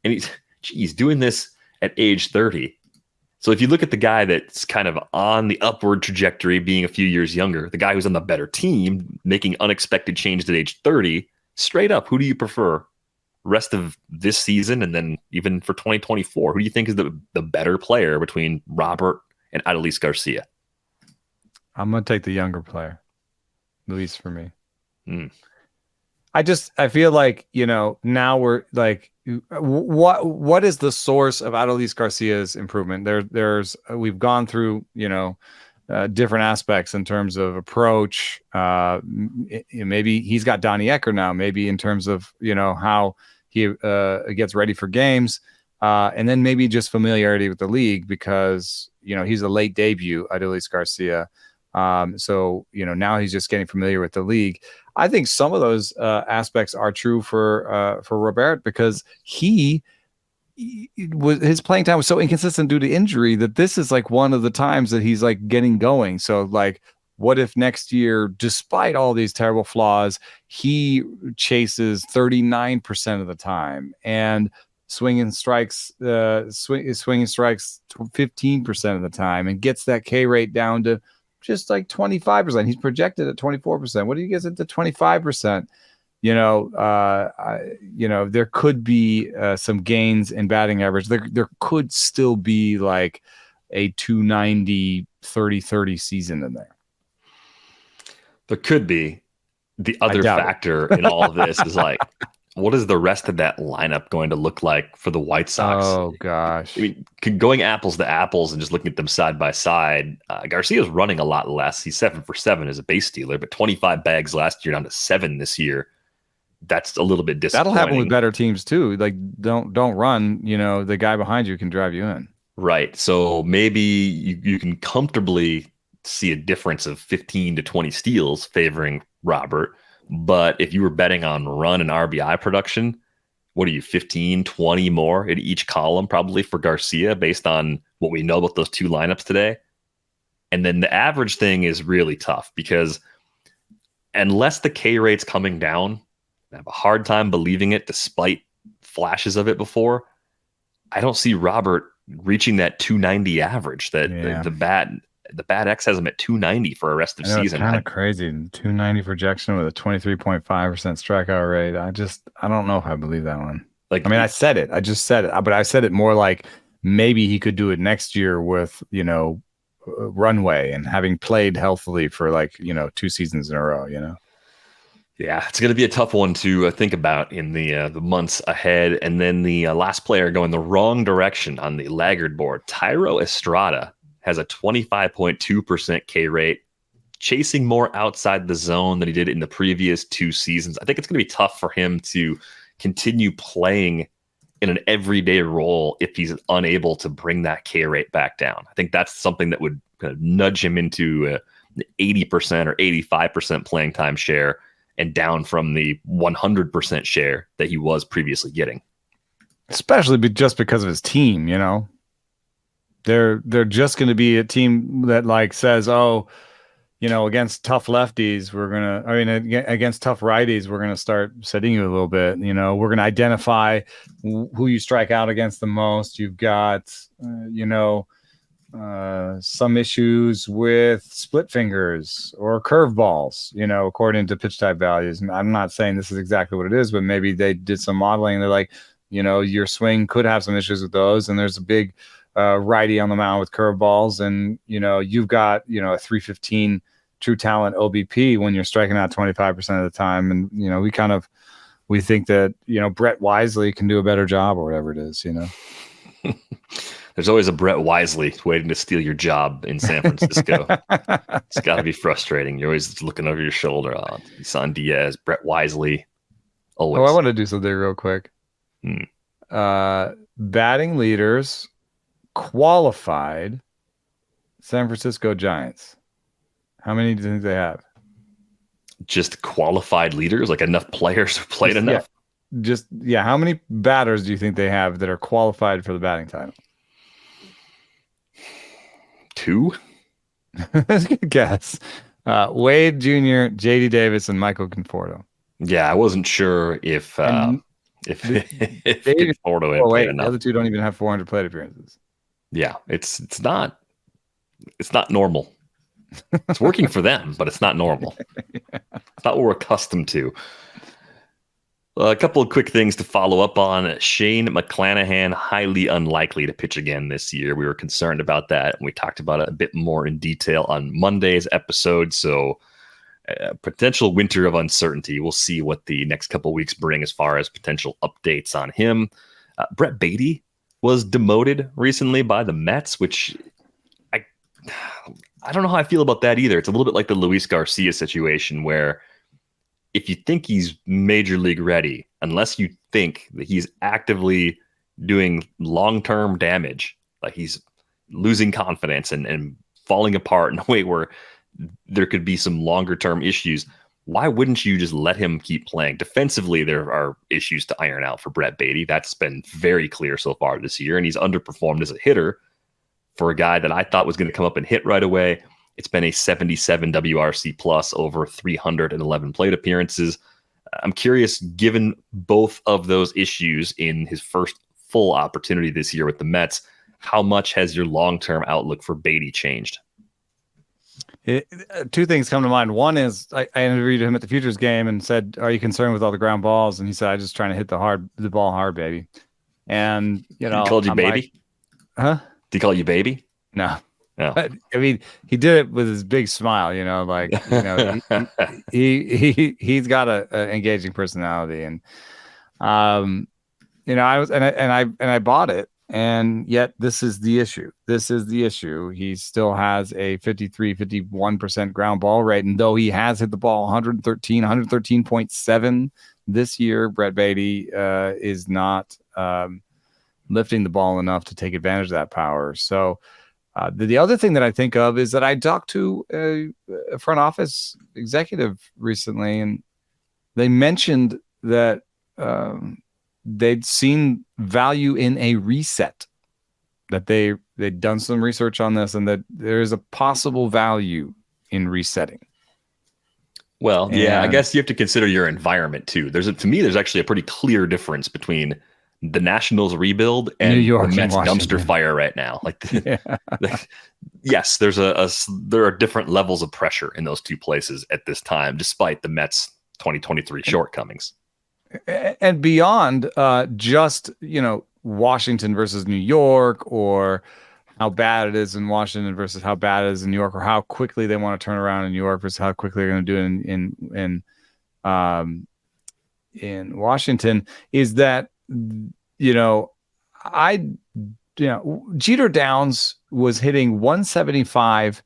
and he's doing this at age 30. So if you look at the guy that's kind of on the upward trajectory, being a few years younger, the guy who's on the better team, making unexpected changes at age 30, straight up, who do you prefer? Rest of this season and then even for 2024, who do you think is the better player between Robert and Adolis Garcia? I'm going to take the younger player, Luis, for me. I feel like, now we're like, what is the source of Adolis Garcia's improvement? We've gone through, different aspects in terms of approach. Maybe he's got Donnie Ecker now, maybe in terms of, how he gets ready for games. And then maybe just familiarity with the league because, he's a late debut, Adolis Garcia. So, now he's just getting familiar with the league. I think some of those aspects are true for Robert, because his playing time was so inconsistent due to injury that this is like one of the times that he's like getting going. So like, what if next year, despite all these terrible flaws, he chases 39% of the time and swinging strikes 15% of the time and gets that K rate down to just like 25%. He's projected at 24%. What do you get it to 25%? There could be some gains in batting average. There could still be like a 290 30-30 season in there. There could be. The other factor in all of this is like, what is the rest of that lineup going to look like for the White Sox? Oh, gosh. I mean, going apples to apples and just looking at them side by side, Garcia's running a lot less. He's 7 for 7 as a base stealer, but 25 bags last year down to 7 this year. That's a little bit disappointing. That'll happen with better teams too. Like, don't run. The guy behind you can drive you in. Right. So maybe you can comfortably see a difference of 15 to 20 steals favoring Robert. But if you were betting on run and RBI production, what are you, 15, 20 more in each column probably for Garcia based on what we know about those two lineups today? And then the average thing is really tough because unless the K rate's coming down, I have a hard time believing it despite flashes of it before. I don't see Robert reaching that 290 average that the Bat X has him at 290 for a rest of season. It's kind of crazy. 290 projection with a 23.5% strikeout rate. I don't know if I believe that one. Like, I mean, I said it. I just said it, but I said it more like maybe he could do it next year with, runway and having played healthily for 2 seasons in a row, Yeah, it's going to be a tough one to think about in the months ahead. And then the last player going the wrong direction on the laggard board, Thairo Estrada, has a 25.2% K rate, chasing more outside the zone than he did in the previous 2 seasons. I think it's going to be tough for him to continue playing in an everyday role if he's unable to bring that K rate back down. I think that's something that would kind of nudge him into 80% or 85% playing time share and down from the 100% share that he was previously getting. Especially just because of his team, They're just going to be a team that says, against tough lefties, against tough righties, we're going to start setting you a little bit. We're going to identify who you strike out against the most. You've got, some issues with split fingers or curveballs, according to pitch type values. And I'm not saying this is exactly what it is, but maybe they did some modeling. They're like, your swing could have some issues with those. And there's a big righty on the mound with curveballs, and you've got a 315 true talent OBP when you're striking out 25% of the time, and we think that Brett Wisely can do a better job or whatever it is. There's always a Brett Wisely waiting to steal your job in San Francisco. It's got to be frustrating. You're always looking over your shoulder. Oh, Isan Diaz, Brett Wisely. Always. Oh, I want to do something real quick. Batting leaders. Qualified San Francisco Giants. How many do you think they have? Just qualified leaders, like enough players who played enough? How many batters do you think they have that are qualified for the batting title? 2? That's a good guess. Wade Jr., JD Davis, and Michael Conforto. Yeah, I wasn't sure if Conforto played enough. The other two don't even have 400 plate appearances. Yeah, it's not normal. It's working for them, but it's not normal. It's not what we're accustomed to. A couple of quick things to follow up on. Shane McClanahan, highly unlikely to pitch again this year. We were concerned about that, and we talked about it a bit more in detail on Monday's episode. So potential winter of uncertainty. We'll see what the next couple of weeks bring as far as potential updates on him. Brett Baty was demoted recently by the Mets, which I don't know how I feel about that either. It's a little bit like the Luis Garcia situation where if you think he's major league ready, unless you think that he's actively doing long-term damage, like he's losing confidence and falling apart in a way where there could be some longer term issues. Why wouldn't you just let him keep playing? Defensively, there are issues to iron out for Brett Baty. That's been very clear so far this year, and he's underperformed as a hitter for a guy that I thought was going to come up and hit right away. It's been a 77 WRC plus over 311 plate appearances. I'm curious, given both of those issues in his first full opportunity this year with the Mets, how much has your long-term outlook for Baty changed? Two things come to mind. One is I interviewed him at the Futures game and said, "Are you concerned with all the ground balls?" And he said, "I'm just trying to hit the ball hard, baby." And he called you I'm baby? Huh? Did he call you baby? No. No. But, I mean, he did it with his big smile. He's got an engaging personality, and I bought it. And yet this is the issue. He still has a 51% ground ball rate. And though he has hit the ball 113.7 this year, Brett Baty is not lifting the ball enough to take advantage of that power. So the other thing that I think of is that I talked to a front office executive recently, and they mentioned that they'd seen value in a reset, that they'd done some research on this, and that there is a possible value in resetting. Well, yeah, I guess you have to consider your environment too. To me, there's actually a pretty clear difference between the Nationals rebuild and New York the Mets and dumpster fire right now. Yes, there are different levels of pressure in those two places at this time, despite the Mets 2023 shortcomings. And beyond just, Washington versus New York, or how bad it is in Washington versus how bad it is in New York, or how quickly they want to turn around in New York versus how quickly they're going to do it in Washington, is that, Jeter Downs was hitting 175,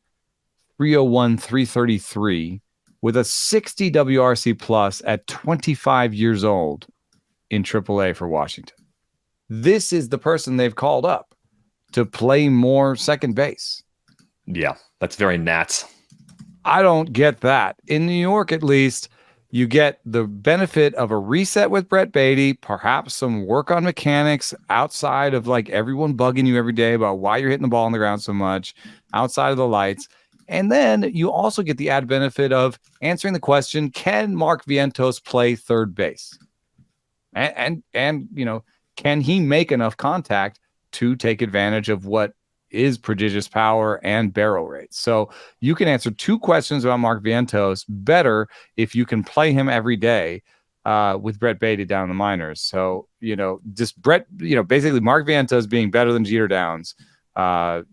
301, 333 with a 60 WRC plus at 25 years old in AAA for Washington. This is the person they've called up to play more second base. Yeah, that's very Nats. I don't get that. In New York, at least, you get the benefit of a reset with Brett Baty, perhaps some work on mechanics outside of everyone bugging you every day about why you're hitting the ball on the ground so much, outside of the lights. And then you also get the added benefit of answering the question, can Mark Vientos play third base? And can he make enough contact to take advantage of what is prodigious power and barrel rate? So you can answer two questions about Mark Vientos better if you can play him every day with Brett Baty down in the minors. So, just basically Mark Vientos being better than Jeter Downs, and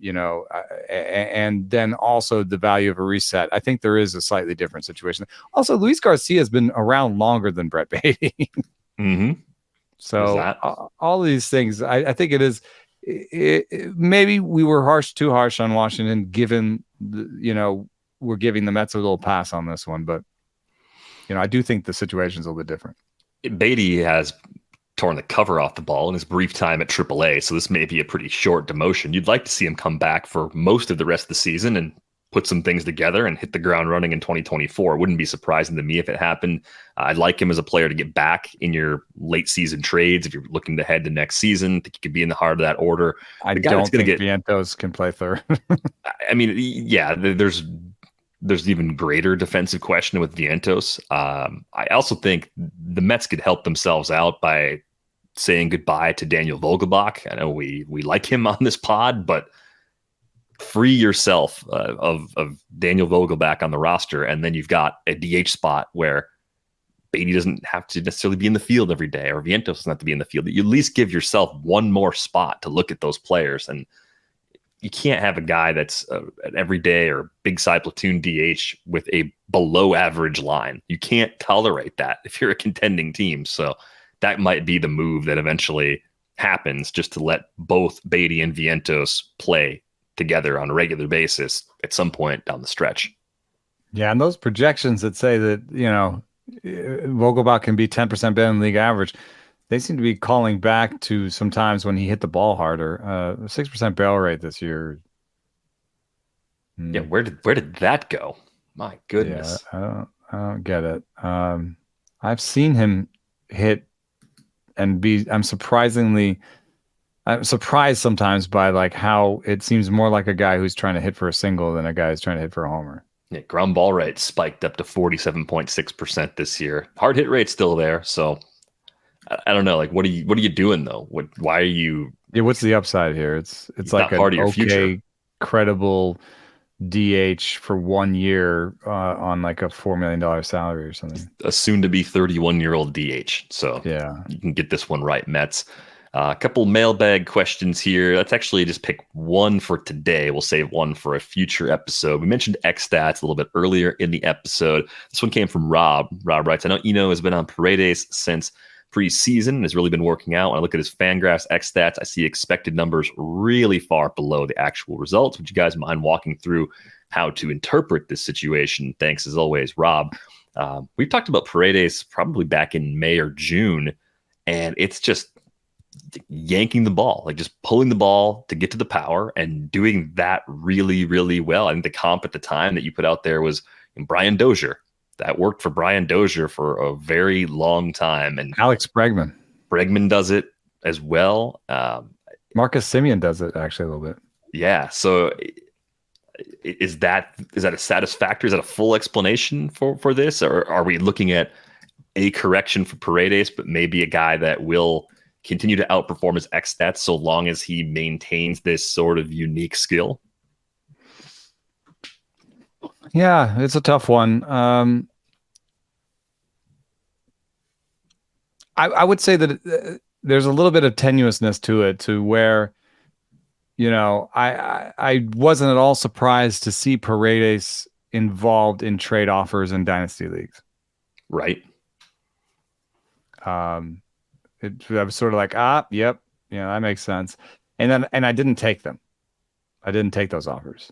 then also the value of a reset. I think there is a slightly different situation. Also, Luis Garcia has been around longer than Brett Baty. Mm-hmm. So all these things, I think it is. Maybe we were too harsh on Washington, given we're giving the Mets a little pass on this one, but I do think the situation's a little bit different. Baty has torn the cover off the ball in his brief time at AAA, so this may be a pretty short demotion. You'd like to see him come back for most of the rest of the season and put some things together and hit the ground running in 2024. It wouldn't be surprising to me if it happened. I'd like him as a player to get back in your late season trades if you're looking to head to next season. I think he could be in the heart of that order. I don't think Vientos can play third. I mean, yeah, there's even greater defensive question with Vientos. I also think the Mets could help themselves out by saying goodbye to Daniel Vogelbach. I know we like him on this pod, but free yourself of Daniel Vogelbach on the roster, and then you've got a DH spot where Baty doesn't have to necessarily be in the field every day, or Vientos doesn't have to be in the field. You at least give yourself one more spot to look at those players, and you can't have a guy that's an everyday or big side platoon DH with a below average line. You can't tolerate that if you're a contending team. So that might be the move that eventually happens, just to let both Baty and Vientos play together on a regular basis at some point down the stretch. Yeah, and those projections that say that, Vogelbach can be 10% better than league average, they seem to be calling back to sometimes when he hit the ball harder. 6% barrel rate this year. Yeah, where did that go? My goodness. Yeah, I don't get it. I've seen him hit and be. I'm surprised sometimes by like how it seems more like a guy who's trying to hit for a single than a guy who's trying to hit for a homer. Yeah, ground ball rate spiked up to 47.6% this year. Hard hit rate's still there, so I don't know. Like, what are you doing though? Why are you? Yeah, what's the upside here? It's like not part an of your okay, future. credible DH for 1 year on like a $4 million salary or something. A soon-to-be 31-year-old DH. So Yeah, you can get this one right, Mets. A couple mailbag questions here. Let's actually just pick one for today. We'll save one for a future episode. We mentioned xStats a little bit earlier in the episode. This one came from Rob. Rob writes, I know Eno has been on Paredes since preseason and has really been working out. When I look at his Fangraphs xStats, I see expected numbers really far below the actual results. Would you guys mind walking through how to interpret this situation? Thanks as always, Rob. We've talked about Paredes probably back in May or June, and it's just yanking the ball, like just pulling the ball to get to the power and doing that really, really well. I think the comp at the time that you put out there was Brian Dozier. That worked for Brian Dozier for a very long time. And Alex Bregman. Bregman does it as well. Marcus Semien does it actually a little bit. Yeah. So is that a satisfactory? Is that a full explanation for this? Or are we looking at a correction for Paredes, but maybe a guy that will continue to outperform his xStats so long as he maintains this sort of unique skill? Yeah, it's a tough one. I would say that there's a little bit of tenuousness to it, to where, I wasn't at all surprised to see Paredes involved in trade offers in dynasty leagues. Right. I was sort of like, yep, that makes sense. And I didn't take them. I didn't take those offers,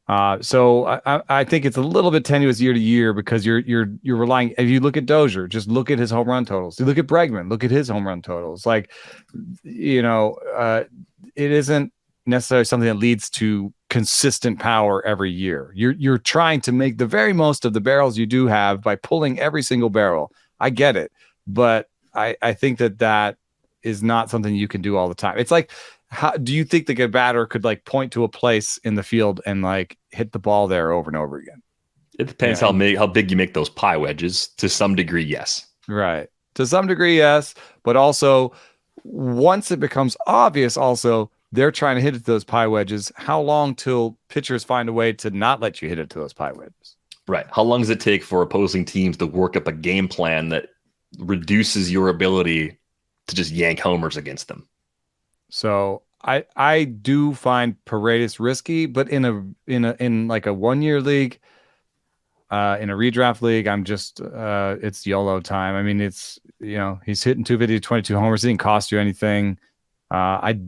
So I think it's a little bit tenuous year to year because you're relying. If you look at Dozier, just look at his home run totals. You look at Bregman, look at his home run totals. Like, it isn't necessarily something that leads to consistent power every year. You're trying to make the very most of the barrels you do have by pulling every single barrel. I get it, but I think that is not something you can do all the time. It's like, how do you think that a batter could like point to a place in the field and like hit the ball there over and over again? It depends how big you make those pie wedges. To some degree, yes. Right. To some degree, yes. But also, once it becomes obvious, also, they're trying to hit it to those pie wedges. How long till pitchers find a way to not let you hit it to those pie wedges? Right. How long does it take for opposing teams to work up a game plan that reduces your ability to just yank homers against them? So I do find Paredes risky, but in like a 1 year league, in a redraft league, I'm just it's YOLO time. I mean, it's he's hitting 250 to 22 homers. It didn't cost you anything. I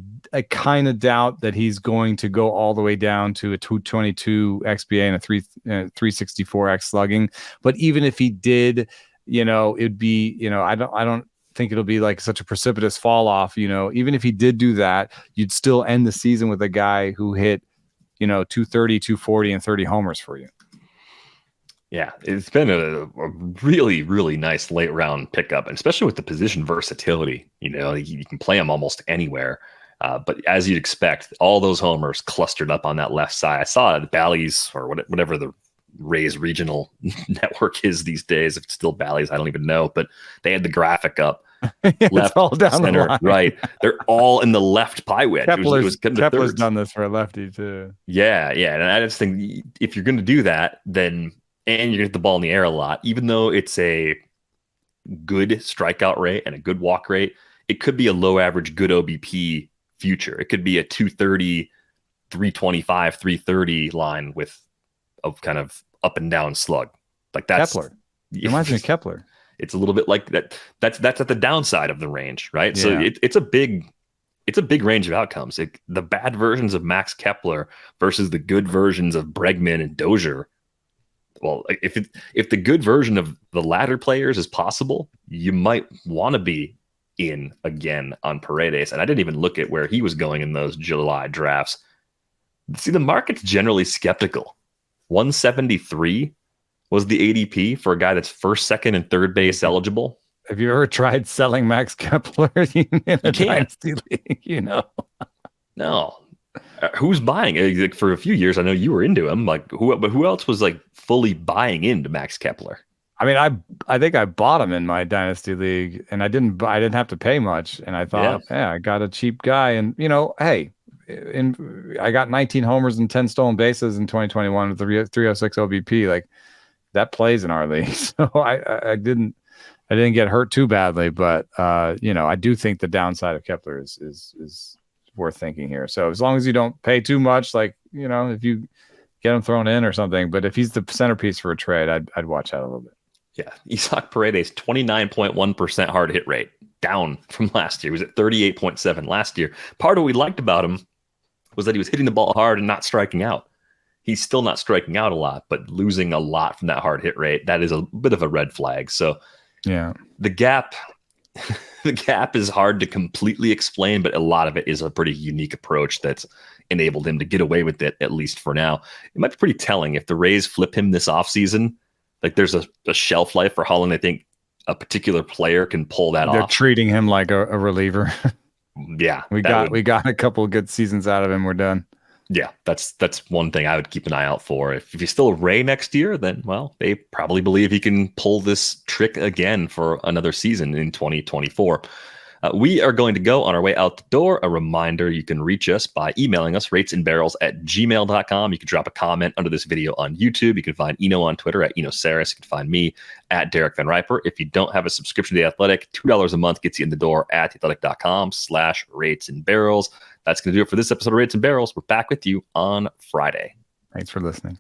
kind of doubt that he's going to go all the way down to a 222 XBA and a 364 X slugging. But even if he did, it'd be I don't think it'll be like such a precipitous fall off. Even if he did do that, you'd still end the season with a guy who hit 230, 240 and 30 homers for you. Yeah, it's been a really, really nice late round pickup, and especially with the position versatility. You can play him almost anywhere. But as you'd expect, all those homers clustered up on that left side. I saw the Bally's or whatever the Rays regional network is these days. If it's still Bally's, I don't even know. But they had the graphic up. Left, all down center, the line. Right. They're all in the left pie wedge. Kepler's done this for a lefty too. Yeah. And I just think if you're going to do that, then and you're going to get the ball in the air a lot, even though it's a good strikeout rate and a good walk rate, it could be a low average, good OBP future. It could be a 230, 325, 330 line with a kind of up and down slug. Like that's Kepler. Reminds me of Kepler. It's a little bit like that. That's at the downside of the range, right? Yeah. So it's a big range of outcomes. The bad versions of Max Kepler versus the good versions of Bregman and Dozier. Well, if the good version of the latter players is possible, you might want to be in again on Paredes. And I didn't even look at where he was going in those July drafts. See, the market's generally skeptical 173 was the ADP for a guy that's first, second, and third base eligible. Have you ever tried selling Max Kepler in a dynasty league? No. Who's buying? Like, for a few years, I know you were into him. Like, who else was like fully buying into Max Kepler? I mean, I think I bought him in my dynasty league, and I didn't have to pay much, and I thought, yeah, I got a cheap guy, and hey, I got 19 homers and 10 stolen bases in 2021 with the 306 OBP. Like, that plays in our league, so I didn't get hurt too badly, but I do think the downside of Kepler is worth thinking here. So as long as you don't pay too much, like if you get him thrown in or something, but if he's the centerpiece for a trade, I'd watch out a little bit. Yeah, Isaac Paredes, 29.1% hard hit rate, down from last year. He was at 38.7 last year. Part of what we liked about him was that he was hitting the ball hard and not striking out. He's still not striking out a lot, but losing a lot from that hard hit rate. That is a bit of a red flag. So yeah, the gap is hard to completely explain, but a lot of it is a pretty unique approach that's enabled him to get away with it, at least for now. It might be pretty telling if the Rays flip him this offseason. Like, there's a shelf life for how long I think a particular player can pull that off. They're treating him like a reliever. Yeah. We got a couple of good seasons out of him. We're done. Yeah, that's one thing I would keep an eye out for. If he's still a Ray next year, then, well, they probably believe he can pull this trick again for another season in 2024. We are going to go on our way out the door. A reminder, you can reach us by emailing us, ratesandbarrels@gmail.com. You can drop a comment under this video on YouTube. You can find Eno on Twitter at @EnoSaris. You can find me at Derek Van Riper. If you don't have a subscription to The Athletic, $2 a month gets you in the door at theathletic.com/ratesandbarrels. That's going to do it for this episode of Rates and Barrels. We're back with you on Friday. Thanks for listening.